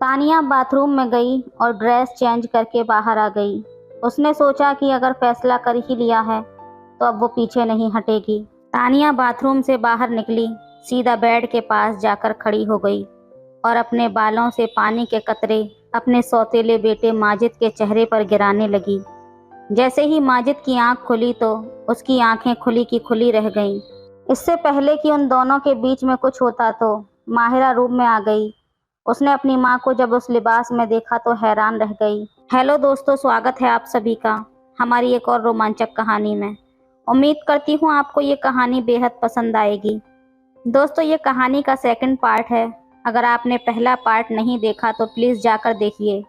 Tania bathroom में गई और ड्रेस चेंज करके बाहर आ गई। उसने सोचा कि अगर फैसला कर ही लिया है तो अब वो पीछे नहीं हटेगी। तानिया बाथरूम से बाहर निकली, सीधा बेड के पास जाकर खड़ी हो गई और अपने बालों से पानी के कतरे अपने सौतेले बेटे माजिद के चेहरे पर गिराने लगी। जैसे ही माजिद की आंख खुली तो उसकी आंखें खुली की खुली रह गईं। इससे पहले कि उन दोनों के बीच में कुछ होता तो माहिरा रूम में आ गई। उसने अपनी माँ को जब उस लिबास में देखा तो हैरान रह गई। हेलो दोस्तों, स्वागत है आप सभी का हमारी एक और रोमांचक कहानी में। उम्मीद करती हूँ आपको ये कहानी बेहद पसंद आएगी। दोस्तों, ये कहानी का सेकंड पार्ट है। अगर आपने पहला पार्ट नहीं देखा तो प्लीज़ जाकर देखिए।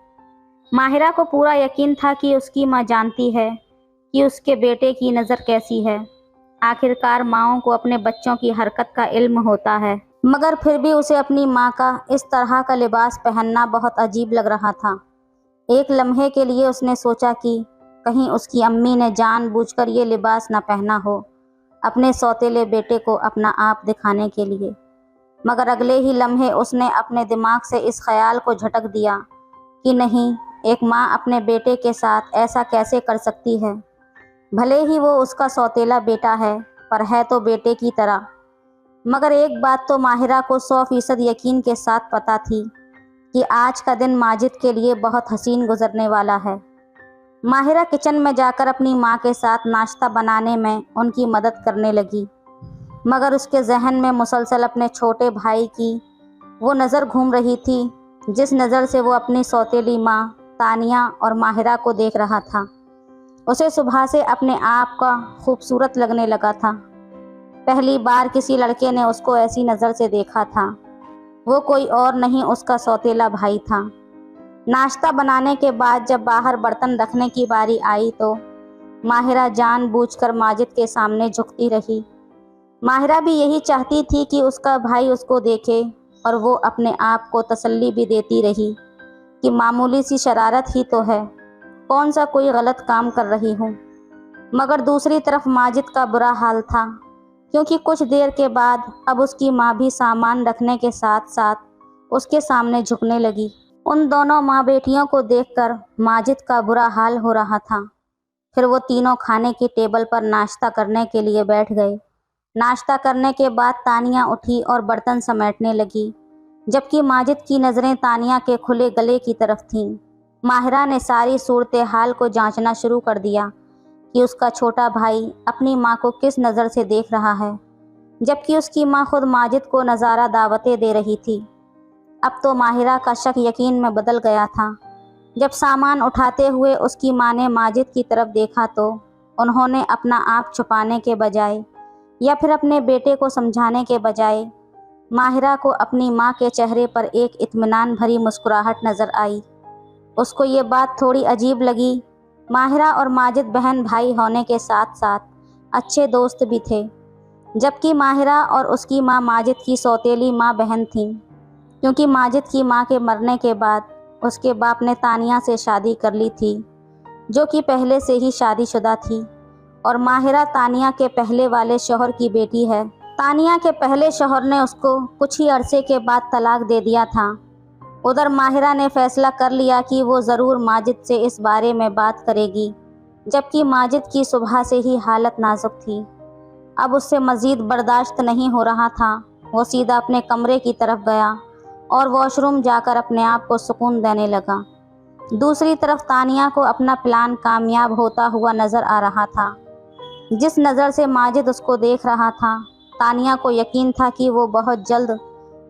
माहिरा को पूरा यकीन था कि उसकी माँ जानती है कि उसके बेटे की नज़र कैसी है। आखिरकार माँओं को अपने बच्चों की हरकत का इल्म होता है, मगर फिर भी उसे अपनी माँ का इस तरह का लिबास पहनना बहुत अजीब लग रहा था। एक लम्हे के लिए उसने सोचा कि कहीं उसकी अम्मी ने जानबूझकर ये लिबास न पहना हो, अपने सौतेले बेटे को अपना आप दिखाने के लिए। मगर अगले ही लम्हे उसने अपने दिमाग से इस ख्याल को झटक दिया कि नहीं, एक माँ अपने बेटे के साथ ऐसा कैसे कर सकती है। भले ही वो उसका सौतेला बेटा है, पर है तो बेटे की तरह। मगर एक बात तो माहिरा को 100% यकीन के साथ पता थी कि आज का दिन माजिद के लिए बहुत हसीन गुजरने वाला है। माहिरा किचन में जाकर अपनी माँ के साथ नाश्ता बनाने में उनकी मदद करने लगी, मगर उसके जहन में मुसलसल अपने छोटे भाई की वो नज़र घूम रही थी जिस नज़र से वो अपनी सौतेली माँ तानिया और माहिरा को देख रहा था। उसे सुबह से अपने आप का खूबसूरत लगने लगा था। पहली बार किसी लड़के ने उसको ऐसी नज़र से देखा था। वो कोई और नहीं, उसका सौतेला भाई था। नाश्ता बनाने के बाद जब बाहर बर्तन रखने की बारी आई तो माहिरा जानबूझकर माजिद के सामने झुकती रही। माहिरा भी यही चाहती थी कि उसका भाई उसको देखे और वो अपने आप को तसल्ली भी देती रही कि मामूली सी शरारत ही तो है, कौन सा कोई गलत काम कर रही हूँ। मगर दूसरी तरफ माजिद का बुरा हाल था, क्योंकि कुछ देर के बाद अब उसकी माँ भी सामान रखने के साथ साथ उसके सामने झुकने लगी। उन दोनों माँ बेटियों को देखकर माजिद का बुरा हाल हो रहा था। फिर वो तीनों खाने की टेबल पर नाश्ता करने के लिए बैठ गए। नाश्ता करने के बाद तानिया उठी और बर्तन समेटने लगी, जबकि माजिद की नज़रें तानिया के खुले गले की तरफ थीं। माहिरा ने सारी सूरत हाल को जांचना शुरू कर दिया कि उसका छोटा भाई अपनी माँ को किस नज़र से देख रहा है, जबकि उसकी माँ खुद माजिद को नज़ारा दावतें दे रही थी। अब तो माहिरा का शक यकीन में बदल गया था। जब सामान उठाते हुए उसकी माँ ने माजिद की तरफ देखा तो उन्होंने अपना आप छुपाने के बजाय या फिर अपने बेटे को समझाने के बजाय माहिरा को अपनी माँ के चेहरे पर एक इत्मीनान भरी मुस्कुराहट नज़र आई। उसको ये बात थोड़ी अजीब लगी। माहिरा और माजिद बहन भाई होने के साथ साथ अच्छे दोस्त भी थे, जबकि माहिरा और उसकी माँ माजिद की सौतेली माँ बहन थीं, क्योंकि माजिद की माँ के मरने के बाद उसके बाप ने तानिया से शादी कर ली थी, जो कि पहले से ही शादीशुदा थी, और माहिरा तानिया के पहले वाले शौहर की बेटी है। तानिया के पहले शौहर ने उसको कुछ ही अरसे के बाद तलाक दे दिया था। उधर माहिरा ने फैसला कर लिया कि वो ज़रूर माजिद से इस बारे में बात करेगी, जबकि माजिद की सुबह से ही हालत नाजुक थी। अब उससे मज़ीद बर्दाश्त नहीं हो रहा था। वो सीधा अपने कमरे की तरफ गया और वॉशरूम जाकर अपने आप को सुकून देने लगा। दूसरी तरफ तानिया को अपना प्लान कामयाब होता हुआ नज़र आ रहा था। जिस नज़र से माजिद उसको देख रहा था, तानिया को यकीन था कि वो बहुत जल्द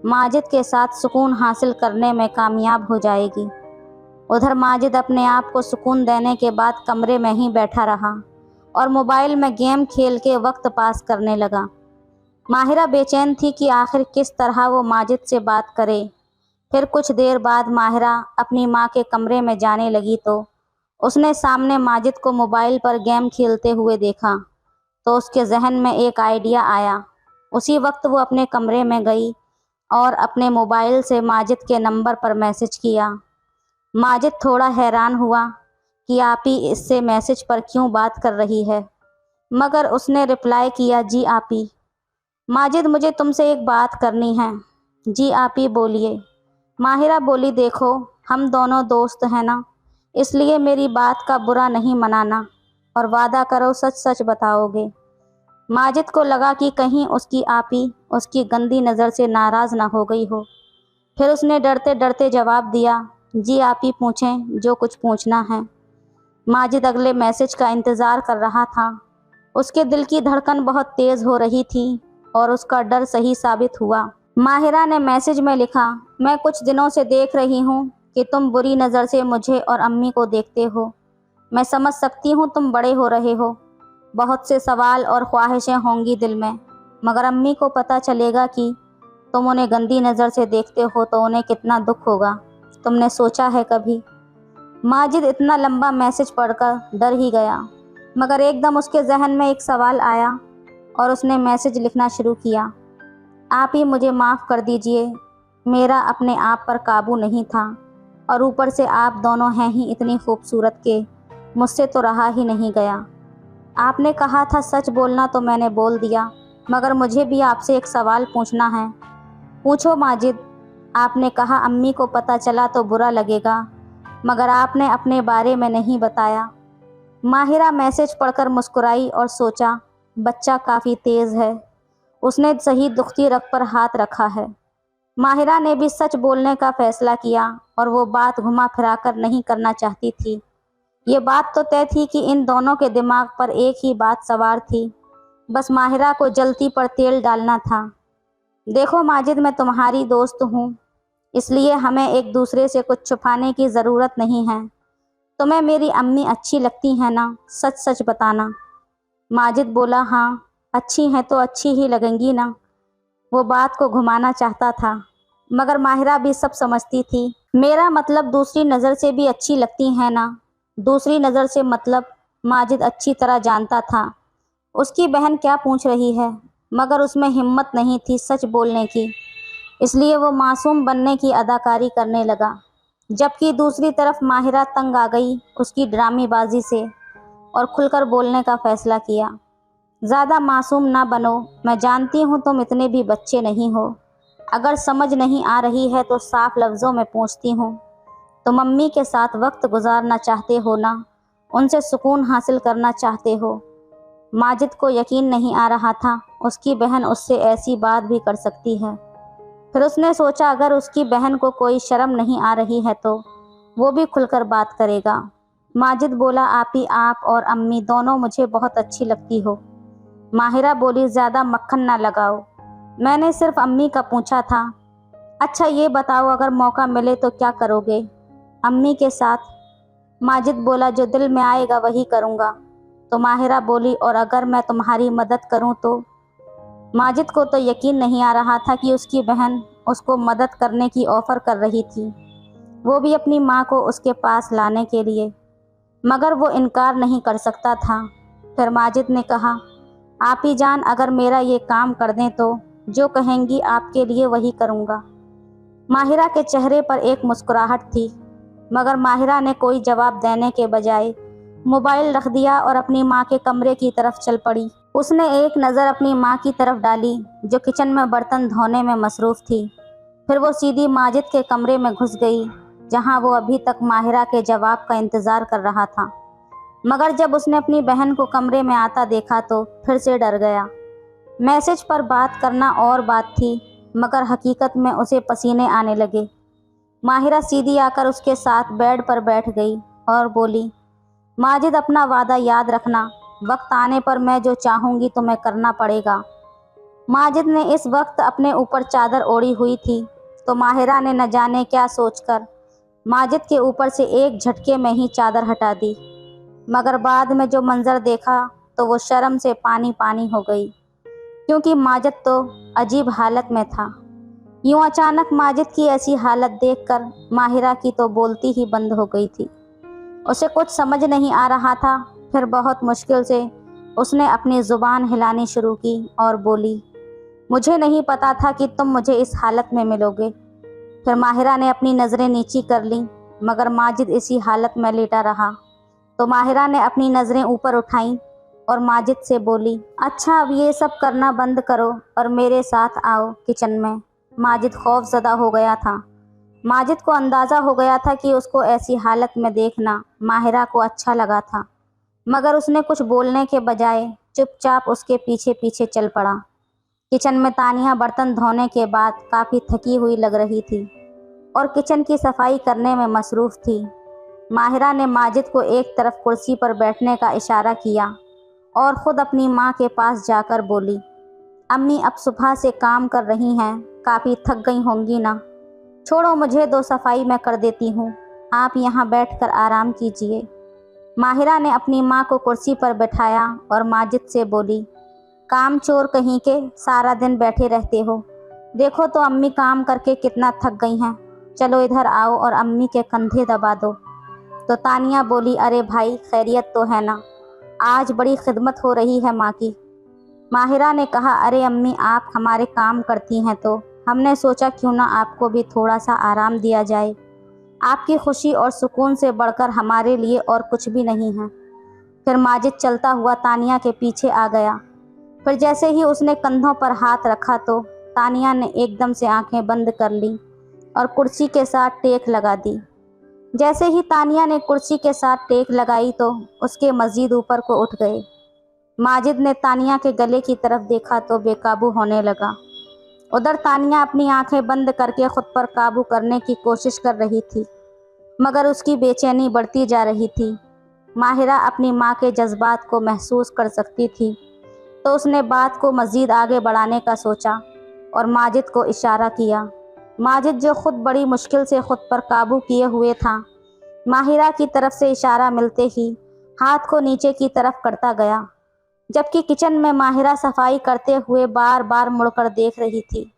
माजिद के साथ सुकून हासिल करने में कामयाब हो जाएगी। उधर माजिद अपने आप को सुकून देने के बाद कमरे में ही बैठा रहा और मोबाइल में गेम खेल के वक्त पास करने लगा। माहिरा बेचैन थी कि आखिर किस तरह वो माजिद से बात करे। फिर कुछ देर बाद माहिरा अपनी माँ के कमरे में जाने लगी तो उसने सामने माजिद को मोबाइल पर गेम खेलते हुए देखा, तो उसके जहन में एक आइडिया आया। उसी वक्त वो अपने कमरे में गई और अपने मोबाइल से माजिद के नंबर पर मैसेज किया। माजिद थोड़ा हैरान हुआ कि आप ही इससे मैसेज पर क्यों बात कर रही है, मगर उसने रिप्लाई किया, जी आप ही। माजिद, मुझे तुमसे एक बात करनी है। जी आप ही बोलिए। माहिरा बोली, देखो हम दोनों दोस्त हैं ना, इसलिए मेरी बात का बुरा नहीं मनाना और वादा करो सच सच बताओगे। माजिद को लगा कि कहीं उसकी आपी उसकी गंदी नज़र से नाराज़ ना हो गई हो। फिर उसने डरते डरते जवाब दिया, जी आपी पूछें जो कुछ पूछना है। माजिद अगले मैसेज का इंतज़ार कर रहा था। उसके दिल की धड़कन बहुत तेज़ हो रही थी और उसका डर सही साबित हुआ। माहिरा ने मैसेज में लिखा, मैं कुछ दिनों से देख रही हूँ कि तुम बुरी नज़र से मुझे और अम्मी को देखते हो। मैं समझ सकती हूँ तुम बड़े हो रहे हो, बहुत से सवाल और ख्वाहिशें होंगी दिल में, मगर अम्मी को पता चलेगा कि तुम उन्हें गंदी नज़र से देखते हो तो उन्हें कितना दुख होगा। तुमने सोचा है कभी? माजिद इतना लंबा मैसेज पढ़कर डर ही गया, मगर एकदम उसके जहन में एक सवाल आया और उसने मैसेज लिखना शुरू किया, आप ही मुझे माफ़ कर दीजिए, मेरा अपने आप पर काबू नहीं था और ऊपर से आप दोनों हैं ही इतनी खूबसूरत के मुझसे तो रहा ही नहीं गया। आपने कहा था सच बोलना तो मैंने बोल दिया, मगर मुझे भी आपसे एक सवाल पूछना है। पूछो माजिद। आपने कहा अम्मी को पता चला तो बुरा लगेगा, मगर आपने अपने बारे में नहीं बताया। माहिरा मैसेज पढ़कर मुस्कुराई और सोचा, बच्चा काफ़ी तेज़ है, उसने सही दुखती रग पर हाथ रखा है। माहिरा ने भी सच बोलने का फैसला किया और वो बात घुमा फिरा कर नहीं करना चाहती थी। ये बात तो तय थी कि इन दोनों के दिमाग पर एक ही बात सवार थी, बस माहिरा को जलती पर तेल डालना था। देखो माजिद, मैं तुम्हारी दोस्त हूँ, इसलिए हमें एक दूसरे से कुछ छुपाने की ज़रूरत नहीं है। तुम्हें मेरी अम्मी अच्छी लगती है ना, सच सच बताना। माजिद बोला, हाँ अच्छी हैं तो अच्छी ही लगेंगी ना। वो बात को घुमाना चाहता था, मगर माहिरा भी सब समझती थी। मेरा मतलब दूसरी नज़र से भी अच्छी लगती हैं ना। दूसरी नज़र से मतलब माजिद अच्छी तरह जानता था उसकी बहन क्या पूछ रही है, मगर उसमें हिम्मत नहीं थी सच बोलने की, इसलिए वो मासूम बनने की अदाकारी करने लगा। जबकि दूसरी तरफ माहिरा तंग आ गई उसकी ड्रामेबाजी से और खुलकर बोलने का फ़ैसला किया, ज़्यादा मासूम ना बनो, मैं जानती हूँ तुम इतने भी बच्चे नहीं हो। अगर समझ नहीं आ रही है तो साफ लफ्ज़ों में पूछती हूँ, तुम अम्मी के साथ वक्त गुजारना चाहते हो ना, उनसे सुकून हासिल करना चाहते हो। माजिद को यकीन नहीं आ रहा था उसकी बहन उससे ऐसी बात भी कर सकती है। फिर उसने सोचा अगर उसकी बहन को कोई शर्म नहीं आ रही है तो वो भी खुलकर बात करेगा। माजिद बोला, आप और अम्मी दोनों मुझे बहुत अच्छी लगती हो। माहिरा बोली, ज़्यादा मक्खन ना लगाओ, मैंने सिर्फ अम्मी का पूछा था। अच्छा ये बताओ अगर मौका मिले तो क्या करोगे? अम्मी के साथ। माजिद बोला, जो दिल में आएगा वही करूँगा। तो माहिरा बोली, और अगर मैं तुम्हारी मदद करूँ तो? माजिद को तो यकीन नहीं आ रहा था कि उसकी बहन उसको मदद करने की ऑफ़र कर रही थी, वो भी अपनी माँ को उसके पास लाने के लिए, मगर वो इनकार नहीं कर सकता था। फिर माजिद ने कहा, आप ही जान अगर मेरा ये काम कर दें तो जो कहेंगी आपके लिए वही करूँगा। माहिरा के चेहरे पर एक मुस्कुराहट थी, मगर माहिरा ने कोई जवाब देने के बजाय मोबाइल रख दिया और अपनी माँ के कमरे की तरफ चल पड़ी। उसने एक नज़र अपनी माँ की तरफ डाली जो किचन में बर्तन धोने में मसरूफ़ थी। फिर वो सीधी माजिद के कमरे में घुस गई जहाँ वो अभी तक माहिरा के जवाब का इंतज़ार कर रहा था, मगर जब उसने अपनी बहन को कमरे में आता देखा तो फिर से डर गया। मैसेज पर बात करना और बात थी, मगर हकीकत में उसे पसीने आने लगे। माहिरा सीधी आकर उसके साथ बेड पर बैठ गई और बोली, माजिद अपना वादा याद रखना, वक्त आने पर मैं जो चाहूँगी तुम्हें करना पड़ेगा। माजिद ने इस वक्त अपने ऊपर चादर ओढ़ी हुई थी, तो माहिरा ने न जाने क्या सोचकर माजिद के ऊपर से एक झटके में ही चादर हटा दी, मगर बाद में जो मंजर देखा तो वो शर्म से पानी पानी हो गई, क्योंकि माजिद तो अजीब हालत में था। यूँ अचानक माजिद की ऐसी हालत देखकर माहिरा की तो बोलती ही बंद हो गई थी। उसे कुछ समझ नहीं आ रहा था। फिर बहुत मुश्किल से उसने अपनी ज़ुबान हिलानी शुरू की और बोली, मुझे नहीं पता था कि तुम मुझे इस हालत में मिलोगे। फिर माहिरा ने अपनी नज़रें नीची कर लीं, मगर माजिद इसी हालत में लेटा रहा। तो माहिरा ने अपनी नज़रें ऊपर उठाईं और माजिद से बोली, अच्छा अब ये सब करना बंद करो और मेरे साथ आओ किचन में। माजिद खौफज़दा हो गया था, माजिद को अंदाज़ा हो गया था कि उसको ऐसी हालत में देखना माहिरा को अच्छा लगा था, मगर उसने कुछ बोलने के बजाय चुपचाप उसके पीछे पीछे चल पड़ा। किचन में तानिया बर्तन धोने के बाद काफ़ी थकी हुई लग रही थी और किचन की सफाई करने में मसरूफ़ थी। माहिरा ने माजिद को एक तरफ कुर्सी पर बैठने का इशारा किया और ख़ुद अपनी माँ के पास जाकर बोली, अम्मी अब सुबह से काम कर रही हैं, काफ़ी थक गई होंगी ना। छोड़ो, मुझे दो सफाई मैं कर देती हूँ, आप यहाँ बैठकर आराम कीजिए। माहिरा ने अपनी माँ को कुर्सी पर बैठाया और माजिद से बोली, काम चोर कहीं के, सारा दिन बैठे रहते हो। देखो तो अम्मी काम करके कितना थक गई हैं, चलो इधर आओ और अम्मी के कंधे दबा दो। तो तानिया बोली, अरे भाई खैरियत तो है ना, आज बड़ी खिदमत हो रही है माँ की। माहिरा ने कहा, अरे अम्मी आप हमारे काम करती हैं तो हमने सोचा क्यों ना आपको भी थोड़ा सा आराम दिया जाए। आपकी खुशी और सुकून से बढ़कर हमारे लिए और कुछ भी नहीं है। फिर माजिद चलता हुआ तानिया के पीछे आ गया। फिर जैसे ही उसने कंधों पर हाथ रखा तो तानिया ने एकदम से आंखें बंद कर ली और कुर्सी के साथ टेक लगा दी। जैसे ही तानिया ने कुर्सी के साथ टेक लगाई तो उसके मज़ीद ऊपर को उठ गए। माजिद ने तानिया के गले की तरफ देखा तो बेकाबू होने लगा। उधर तानिया अपनी आंखें बंद करके खुद पर काबू करने की कोशिश कर रही थी, मगर उसकी बेचैनी बढ़ती जा रही थी। माहिरा अपनी माँ के जज्बात को महसूस कर सकती थी, तो उसने बात को मज़ीद आगे बढ़ाने का सोचा और माजिद को इशारा किया। माजिद जो खुद बड़ी मुश्किल से खुद पर काबू किए हुए था, माहिरा की तरफ से इशारा मिलते ही हाथ को नीचे की तरफ करता गया, जबकि किचन में माहिरा सफाई करते हुए बार बार मुड़कर देख रही थी।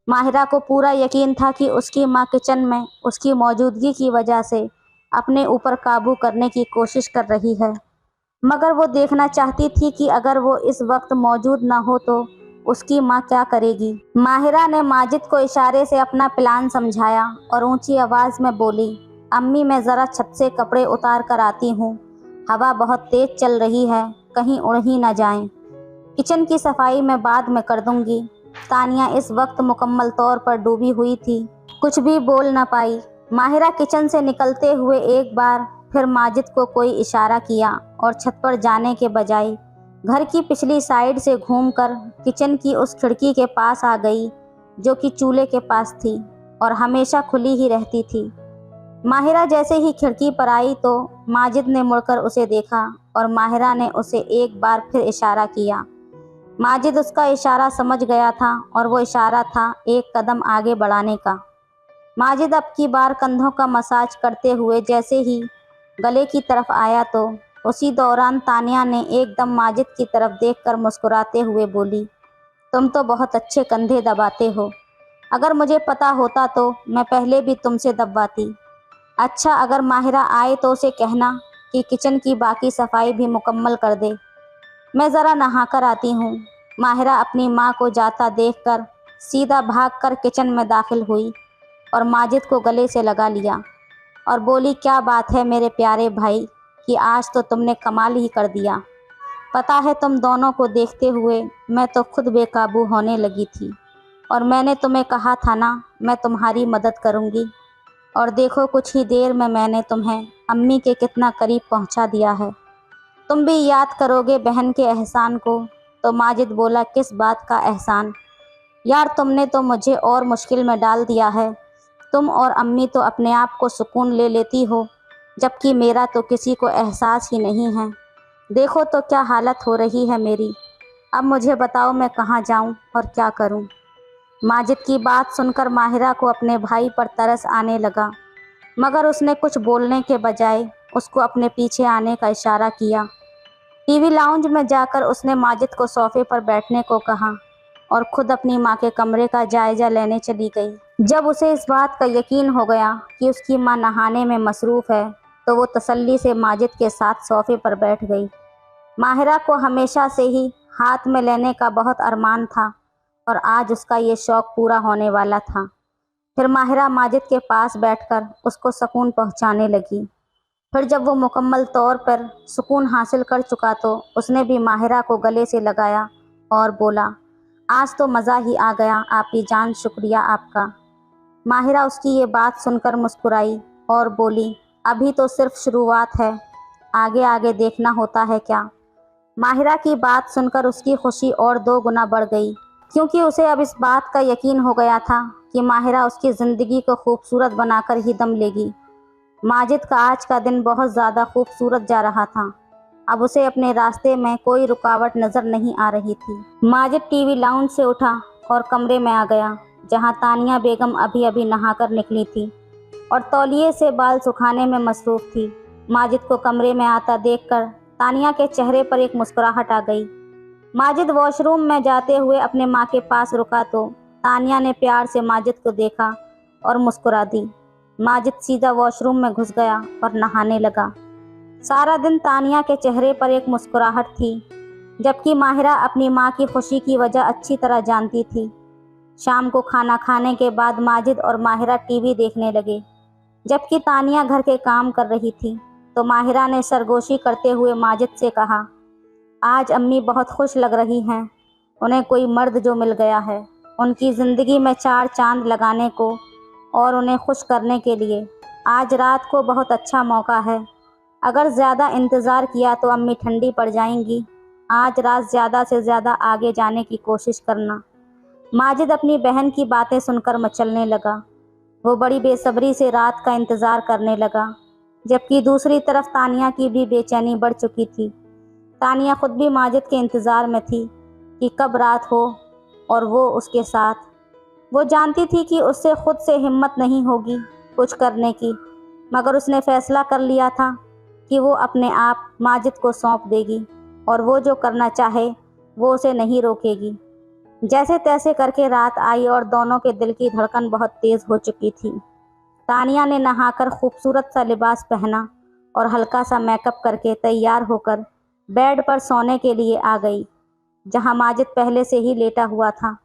माहिरा को पूरा यकीन था कि उसकी माँ किचन में उसकी मौजूदगी की वजह से अपने ऊपर काबू करने की कोशिश कर रही है, मगर वो देखना चाहती थी कि अगर वो इस वक्त मौजूद ना हो तो उसकी माँ क्या करेगी। माहिरा ने माजिद को इशारे से अपना प्लान समझाया और ऊंची आवाज़ में बोली, अम्मी मैं ज़रा छत से कपड़े उतार कर आती हूँ, हवा बहुत तेज़ चल रही है, कहीं उड़ ही ना जाएं। किचन की सफाई मैं बाद में कर दूंगी। तानिया इस वक्त मुकम्मल तौर पर डूबी हुई थी, कुछ भी बोल ना पाई। माहिरा किचन से निकलते हुए एक बार फिर माजिद को कोई इशारा किया और छत पर जाने के बजाय घर की पिछली साइड से घूमकर किचन की उस खिड़की के पास आ गई जो कि चूल्हे के पास थी और हमेशा खुली ही रहती थी। माहिरा जैसे ही खिड़की पर आई तो माजिद ने मुड़कर उसे देखा और माहिरा ने उसे एक बार फिर इशारा किया। माजिद उसका इशारा समझ गया था और वो इशारा था एक कदम आगे बढ़ाने का। माजिद अब की बार कंधों का मसाज करते हुए जैसे ही गले की तरफ आया तो उसी दौरान तानिया ने एकदम माजिद की तरफ देखकर मुस्कुराते हुए बोली, तुम तो बहुत अच्छे कंधे दबाते हो, अगर मुझे पता होता तो मैं पहले भी तुमसे दबवाती। अच्छा अगर माहिरा आए तो उसे कहना कि किचन की बाकी सफाई भी मुकम्मल कर दे, मैं ज़रा नहा कर आती हूँ। माहिरा अपनी माँ को जाता देखकर सीधा भागकर किचन में दाखिल हुई और माजिद को गले से लगा लिया और बोली, क्या बात है मेरे प्यारे भाई कि आज तो तुमने कमाल ही कर दिया। पता है तुम दोनों को देखते हुए मैं तो खुद बेकाबू होने लगी थी और मैंने तुम्हें कहा था ना मैं तुम्हारी मदद करूँगी, और देखो कुछ ही देर में मैंने तुम्हें अम्मी के कितना करीब पहुँचा दिया है। तुम भी याद करोगे बहन के एहसान को। तो माजिद बोला, किस बात का एहसान यार, तुमने तो मुझे और मुश्किल में डाल दिया है। तुम और अम्मी तो अपने आप को सुकून ले लेती हो, जबकि मेरा तो किसी को एहसास ही नहीं है। देखो तो क्या हालत हो रही है मेरी। अब मुझे बताओ मैं कहाँ जाऊँ और क्या करूँ। माजिद की बात सुनकर माहिरा को अपने भाई पर तरस आने लगा, मगर उसने कुछ बोलने के बजाय उसको अपने पीछे आने का इशारा किया। टीवी लाउंज में जाकर उसने माजिद को सोफे पर बैठने को कहा और खुद अपनी माँ के कमरे का जायज़ा लेने चली गई। जब उसे इस बात का यकीन हो गया कि उसकी माँ नहाने में मसरूफ़ है तो वो तसल्ली से माजिद के साथ सोफे पर बैठ गई। माहिरा को हमेशा से ही हाथ में लेने का बहुत अरमान था और आज उसका ये शौक़ पूरा होने वाला था। फिर माहिरा माजिद के पास बैठकर उसको सुकून पहुंचाने लगी। फिर जब वो मुकम्मल तौर पर सुकून हासिल कर चुका तो उसने भी माहिरा को गले से लगाया और बोला, आज तो मज़ा ही आ गया आपी जान, शुक्रिया आपका। माहिरा उसकी ये बात सुनकर मुस्कुराई और बोली, अभी तो सिर्फ शुरुआत है, आगे आगे देखना होता है क्या। माहिरा की बात सुनकर उसकी खुशी और 2 गुना बढ़ गई, क्योंकि उसे अब इस बात का यकीन हो गया था कि माहिरा उसकी ज़िंदगी को खूबसूरत बनाकर ही दम लेगी। माजिद का आज का दिन बहुत ज़्यादा खूबसूरत जा रहा था। अब उसे अपने रास्ते में कोई रुकावट नज़र नहीं आ रही थी। माजिद टीवी लाउंज से उठा और कमरे में आ गया, जहां तानिया बेगम अभी अभी नहाकर निकली थी और तौलिए से बाल सुखाने में मसरूफ़ थी। माजिद को कमरे में आता देखकर तानिया के चेहरे पर एक मुस्कुराहट आ गई। माजिद वॉशरूम में जाते हुए अपने माँ के पास रुका तो तानिया ने प्यार से माजिद को देखा और मुस्कुरा दी। माजिद सीधा वॉशरूम में घुस गया और नहाने लगा। सारा दिन तानिया के चेहरे पर एक मुस्कुराहट थी, जबकि माहिरा अपनी माँ की खुशी की वजह अच्छी तरह जानती थी। शाम को खाना खाने के बाद माजिद और माहिरा टीवी देखने लगे, जबकि तानिया घर के काम कर रही थी। तो माहिरा ने सरगोशी करते हुए माजिद से कहा, आज अम्मी बहुत खुश लग रही हैं, उन्हें कोई मर्द जो मिल गया है उनकी ज़िंदगी में 4 चांद लगाने को और उन्हें खुश करने के लिए। आज रात को बहुत अच्छा मौका है, अगर ज़्यादा इंतज़ार किया तो अम्मी ठंडी पड़ जाएंगी। आज रात ज़्यादा से ज़्यादा आगे जाने की कोशिश करना। माजिद अपनी बहन की बातें सुनकर मचलने लगा। वो बड़ी बेसब्री से रात का इंतज़ार करने लगा, जबकि दूसरी तरफ तानिया की भी बेचैनी बढ़ चुकी थी। तानिया खुद भी माजिद के इंतज़ार में थी कि कब रात हो और वो उसके साथ। वो जानती थी कि उससे खुद से हिम्मत नहीं होगी कुछ करने की, मगर उसने फ़ैसला कर लिया था कि वो अपने आप माजिद को सौंप देगी और वो जो करना चाहे वो उसे नहीं रोकेगी। जैसे तैसे करके रात आई और दोनों के दिल की धड़कन बहुत तेज़ हो चुकी थी। तानिया ने नहाकर खूबसूरत सा लिबास पहना और हल्का सा मेकअप करके तैयार होकर बेड पर सोने के लिए आ गई, जहां माजिद पहले से ही लेटा हुआ था।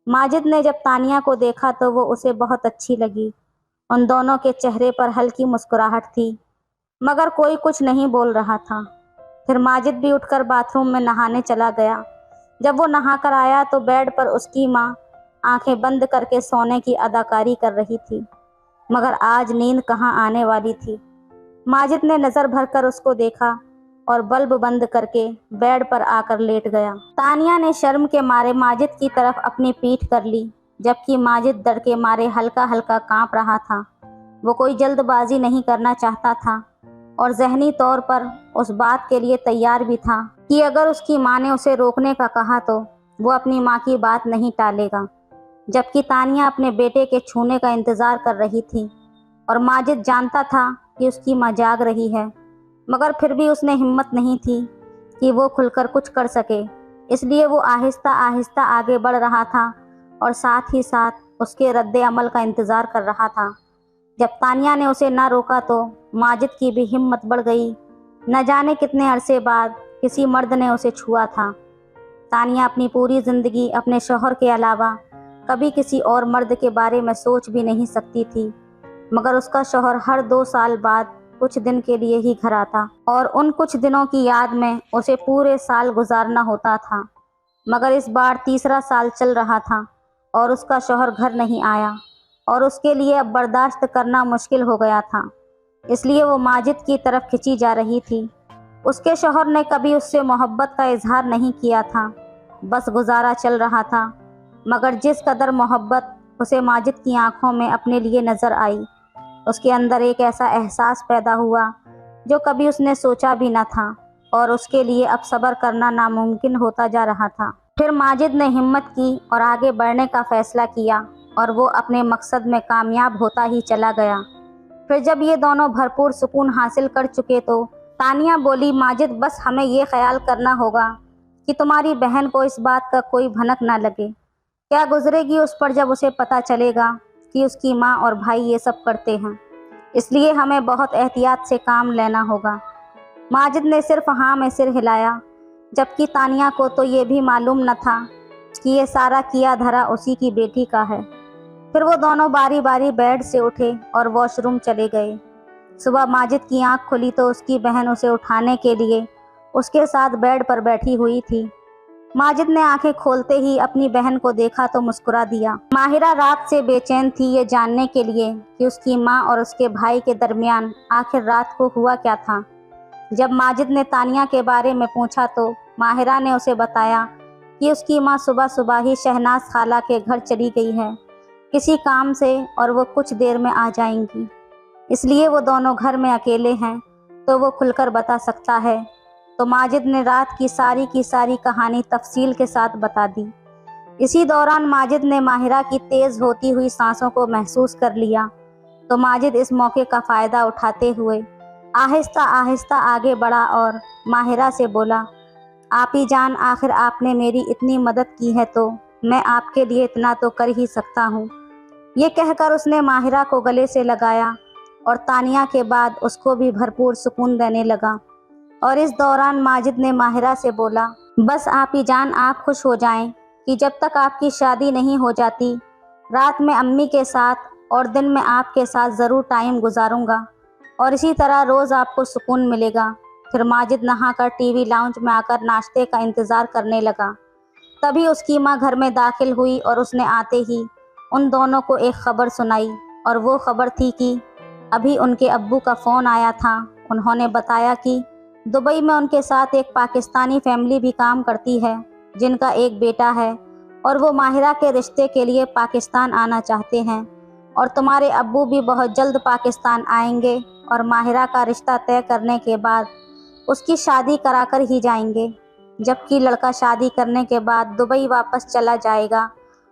माजिद ने जब तानिया को देखा तो वो उसे बहुत अच्छी लगी। उन दोनों के चेहरे पर हल्की मुस्कुराहट थी, मगर कोई कुछ नहीं बोल रहा था। फिर माजिद भी उठकर बाथरूम में नहाने चला गया। जब वो नहाकर आया तो बेड पर उसकी माँ आंखें बंद करके सोने की अदाकारी कर रही थी, मगर आज नींद कहाँ आने वाली थी। माजिद ने नज़र भरकर उसको देखा और बल्ब बंद करके बेड पर आकर लेट गया। तानिया ने शर्म के मारे माजिद की तरफ अपनी पीठ कर ली, जबकि माजिद डर के मारे हल्का हल्का कांप रहा था। वो कोई जल्दबाजी नहीं करना चाहता था और ज़हनी तौर पर उस बात के लिए तैयार भी था कि अगर उसकी माँ ने उसे रोकने का कहा तो वो अपनी माँ की बात नहीं टालेगा। जबकि तानिया अपने बेटे के छूने का इंतज़ार कर रही थी और माजिद जानता था कि उसकी माँ जाग रही है, मगर फिर भी उसने हिम्मत नहीं थी कि वो खुलकर कुछ कर सके। इसलिए वो आहिस्ता आहिस्ता आगे बढ़ रहा था और साथ ही साथ उसके रद्द अमल का इंतज़ार कर रहा था। जब तानिया ने उसे ना रोका तो माजिद की भी हिम्मत बढ़ गई। न जाने कितने अरसे बाद किसी मर्द ने उसे छुआ था। तानिया अपनी पूरी ज़िंदगी अपने शौहर के अलावा कभी किसी और मर्द के बारे में सोच भी नहीं सकती थी, मगर उसका शौहर हर 2 साल बाद कुछ दिन के लिए ही घर आता और उन कुछ दिनों की याद में उसे पूरे साल गुजारना होता था। मगर इस बार तीसरा साल चल रहा था और उसका शौहर घर नहीं आया और उसके लिए अब बर्दाश्त करना मुश्किल हो गया था। इसलिए वो माजिद की तरफ खिंची जा रही थी। उसके शौहर ने कभी उससे मोहब्बत का इजहार नहीं किया था, बस गुजारा चल रहा था। मगर जिस कदर मोहब्बत उसे माजिद की आंखों में अपने लिए नज़र आई, उसके अंदर एक ऐसा एहसास पैदा हुआ जो कभी उसने सोचा भी न था और उसके लिए अब सब्र करना नामुमकिन होता जा रहा था। फिर माजिद ने हिम्मत की और आगे बढ़ने का फ़ैसला किया और वो अपने मकसद में कामयाब होता ही चला गया। फिर जब ये दोनों भरपूर सुकून हासिल कर चुके तो तानिया बोली, माजिद बस हमें ये ख्याल करना होगा कि तुम्हारी बहन को इस बात का कोई भनक ना लगे। क्या गुजरेगी उस पर जब उसे पता चलेगा कि उसकी माँ और भाई ये सब करते हैं। इसलिए हमें बहुत एहतियात से काम लेना होगा। माजिद ने सिर्फ हाँ में सिर हिलाया, जबकि तानिया को तो ये भी मालूम न था कि ये सारा किया धरा उसी की बेटी का है। फिर वो दोनों बारी बारी बेड से उठे और वॉशरूम चले गए। सुबह माजिद की आंख खुली तो उसकी बहन उसे उठाने के लिए उसके साथ बेड पर बैठी हुई थी। माजिद ने आंखें खोलते ही अपनी बहन को देखा तो मुस्कुरा दिया। माहिरा रात से बेचैन थी ये जानने के लिए कि उसकी माँ और उसके भाई के दरमियान आखिर रात को हुआ क्या था। जब माजिद ने तानिया के बारे में पूछा तो माहिरा ने उसे बताया कि उसकी माँ सुबह सुबह ही शहनाज खाला के घर चली गई है किसी काम से और वो कुछ देर में आ जाएंगी, इसलिए वो दोनों घर में अकेले हैं तो वो खुलकर बता सकता है। तो माजिद ने रात की सारी कहानी तफसील के साथ बता दी। इसी दौरान माजिद ने माहिरा की तेज़ होती हुई सांसों को महसूस कर लिया तो माजिद इस मौके का फ़ायदा उठाते हुए आहिस्ता आहिस्ता आगे बढ़ा और माहिरा से बोला, आपी जान, आखिर आपने मेरी इतनी मदद की है तो मैं आपके लिए इतना तो कर ही सकता हूँ। ये कहकर उसने माहिरा को गले से लगाया और तानिया के बाद उसको भी भरपूर सुकून देने लगा। और इस दौरान माजिद ने माहिरा से बोला, बस आपी जान आप खुश हो जाएं कि जब तक आपकी शादी नहीं हो जाती रात में अम्मी के साथ और दिन में आपके साथ ज़रूर टाइम गुजारूंगा और इसी तरह रोज़ आपको सुकून मिलेगा। फिर माजिद नहाकर टीवी लाउंज में आकर नाश्ते का इंतज़ार करने लगा। तभी उसकी माँ घर में दाखिल हुई और उसने आते ही उन दोनों को एक खबर सुनाई और वो खबर थी कि अभी उनके अब्बू का फ़ोन आया था। उन्होंने बताया कि दुबई में उनके साथ एक पाकिस्तानी फैमिली भी काम करती है जिनका एक बेटा है और वो माहिरा के रिश्ते के लिए पाकिस्तान आना चाहते हैं और तुम्हारे अब्बू भी बहुत जल्द पाकिस्तान आएंगे और माहिरा का रिश्ता तय करने के बाद उसकी शादी कराकर ही जाएंगे, जबकि लड़का शादी करने के बाद दुबई वापस चला जाएगा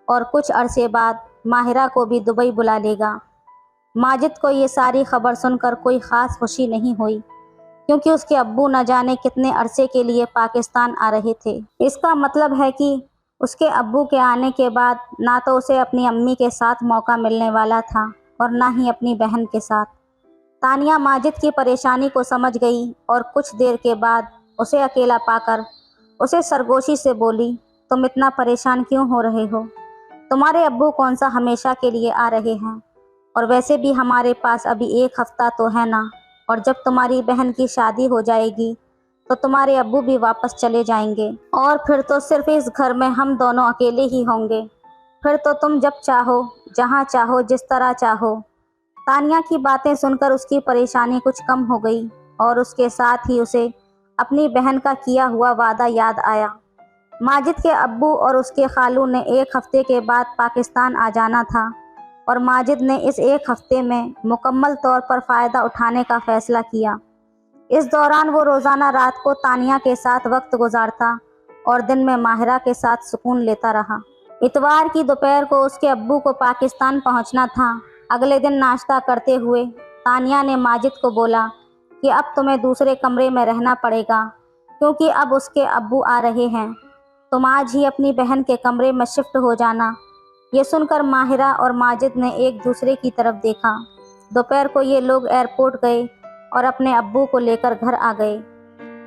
और कुछ अरसे बाद माहिरा को भी दुबई बुला लेगा। माजिद को ये सारी खबर सुनकर कोई ख़ास खुशी नहीं हुई क्योंकि उसके अब्बू न जाने कितने अरसे के लिए पाकिस्तान आ रहे थे। इसका मतलब है कि उसके अब्बू के आने के बाद ना तो उसे अपनी अम्मी के साथ मौका मिलने वाला था और ना ही अपनी बहन के साथ। तानिया माजिद की परेशानी को समझ गई और कुछ देर के बाद उसे अकेला पाकर उसे सरगोशी से बोली, तुम इतना परेशान क्यों हो रहे हो? तुम्हारे अब्बू कौन सा हमेशा के लिए आ रहे हैं और वैसे भी हमारे पास अभी एक हफ्ता तो है ना, और जब तुम्हारी बहन की शादी हो जाएगी तो तुम्हारे अब्बू भी वापस चले जाएंगे और फिर तो सिर्फ इस घर में हम दोनों अकेले ही होंगे। फिर तो तुम जब चाहो, जहाँ चाहो, जिस तरह चाहो। तानिया की बातें सुनकर उसकी परेशानी कुछ कम हो गई और उसके साथ ही उसे अपनी बहन का किया हुआ वादा याद आया। माजिद के अब्बू और उसके खालू ने एक हफ्ते के बाद पाकिस्तान आ जाना था और माजिद ने इस एक हफ्ते में मुकम्मल तौर पर फ़ायदा उठाने का फ़ैसला किया। इस दौरान वो रोज़ाना रात को तानिया के साथ वक्त गुजारता और दिन में माहिरा के साथ सुकून लेता रहा। इतवार की दोपहर को उसके अब्बू को पाकिस्तान पहुंचना था। अगले दिन नाश्ता करते हुए तानिया ने माजिद को बोला कि अब तुम्हें दूसरे कमरे में रहना पड़ेगा क्योंकि अब उसके अब्बू आ रहे हैं। तुम आज ही अपनी बहन के कमरे में शिफ्ट हो जाना। ये सुनकर माहिरा और माजिद ने एक दूसरे की तरफ देखा। दोपहर को ये लोग एयरपोर्ट गए और अपने अब्बू को लेकर घर आ गए।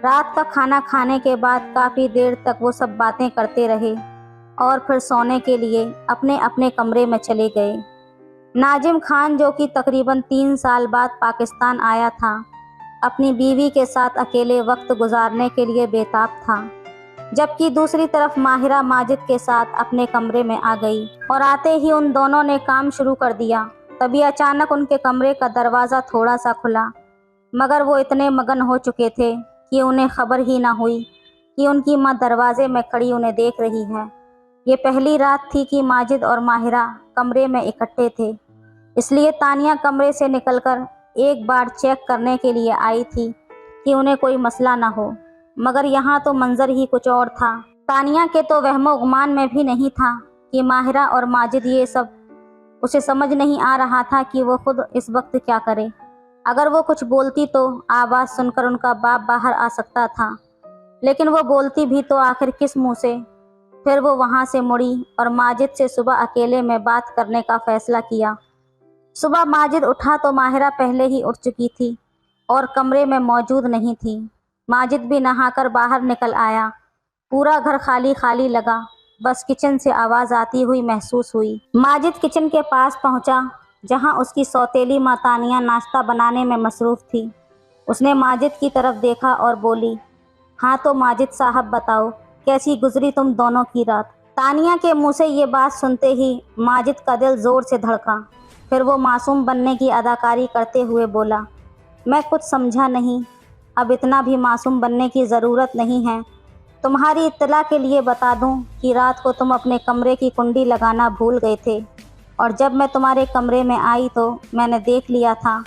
रात का खाना खाने के बाद काफ़ी देर तक वो सब बातें करते रहे और फिर सोने के लिए अपने अपने कमरे में चले गए। नाजिम खान, जो कि तकरीबन 3 साल बाद पाकिस्तान आया था, अपनी बीवी के साथ अकेले वक्त गुजारने के लिए बेताब था, जबकि दूसरी तरफ माहिरा माजिद के साथ अपने कमरे में आ गई और आते ही उन दोनों ने काम शुरू कर दिया। तभी अचानक उनके कमरे का दरवाज़ा थोड़ा सा खुला, मगर वो इतने मगन हो चुके थे कि उन्हें खबर ही ना हुई कि उनकी माँ दरवाजे में खड़ी उन्हें देख रही है। ये पहली रात थी कि माजिद और माहिरा कमरे में इकट्ठे थे, इसलिए तानिया कमरे से निकलकर एक बार चेक करने के लिए आई थी कि उन्हें कोई मसला ना हो, मगर यहाँ तो मंजर ही कुछ और था। तानिया के तो वहमो गुमान में भी नहीं था कि माहिरा और माजिद ये सब। उसे समझ नहीं आ रहा था कि वो खुद इस वक्त क्या करे। अगर वो कुछ बोलती तो आवाज़ सुनकर उनका बाप बाहर आ सकता था, लेकिन वो बोलती भी तो आखिर किस मुंह से। फिर वो वहाँ से मुड़ी और माजिद से सुबह अकेले में बात करने का फ़ैसला किया। सुबह माजिद उठा तो माहिरा पहले ही उठ चुकी थी और कमरे में मौजूद नहीं थी। माजिद भी नहाकर बाहर निकल आया। पूरा घर खाली खाली लगा, बस किचन से आवाज़ आती हुई महसूस हुई। माजिद किचन के पास पहुंचा, जहां उसकी सौतेली माँ तानिया नाश्ता बनाने में मसरूफ़ थी। उसने माजिद की तरफ देखा और बोली, हाँ तो माजिद साहब बताओ, कैसी गुजरी तुम दोनों की रात। तानिया के मुंह से ये बात सुनते ही माजिद का दिल जोर से धड़का। फिर वो मासूम बनने की अदाकारी करते हुए बोला, मैं कुछ समझा नहीं। अब इतना भी मासूम बनने की ज़रूरत नहीं है। तुम्हारी इत्तला के लिए बता दूं कि रात को तुम अपने कमरे की कुंडी लगाना भूल गए थे, और जब मैं तुम्हारे कमरे में आई तो मैंने देख लिया था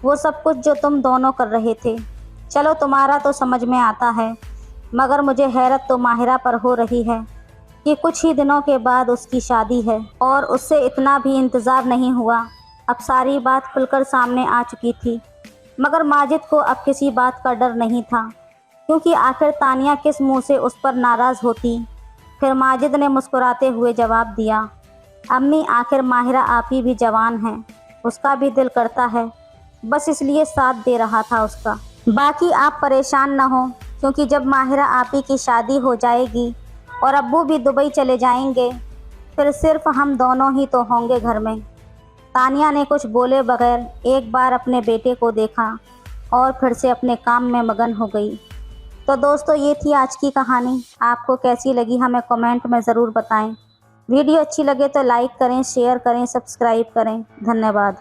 वो सब कुछ जो तुम दोनों कर रहे थे। चलो तुम्हारा तो समझ में आता है, मगर मुझे हैरत तो माहिरा पर हो रही है कि कुछ ही दिनों के बाद उसकी शादी है और उससे इतना भी इंतज़ार नहीं हुआ। अब सारी बात खुलकर सामने आ चुकी थी, मगर माजिद को अब किसी बात का डर नहीं था, क्योंकि आखिर तानिया किस मुंह से उस पर नाराज़ होती। फिर माजिद ने मुस्कुराते हुए जवाब दिया, अम्मी आखिर माहिरा आप ही भी जवान हैं, उसका भी दिल करता है, बस इसलिए साथ दे रहा था उसका। बाकी आप परेशान न हो, क्योंकि जब माहिरा आप ही की शादी हो जाएगी और अब्बू भी दुबई चले जाएंगे, फिर सिर्फ हम दोनों ही तो होंगे घर में। तानिया ने कुछ बोले बगैर एक बार अपने बेटे को देखा और फिर से अपने काम में मगन हो गई। तो दोस्तों, ये थी आज की कहानी। आपको कैसी लगी हमें कमेंट में ज़रूर बताएं। वीडियो अच्छी लगे तो लाइक करें, शेयर करें, सब्सक्राइब करें। धन्यवाद।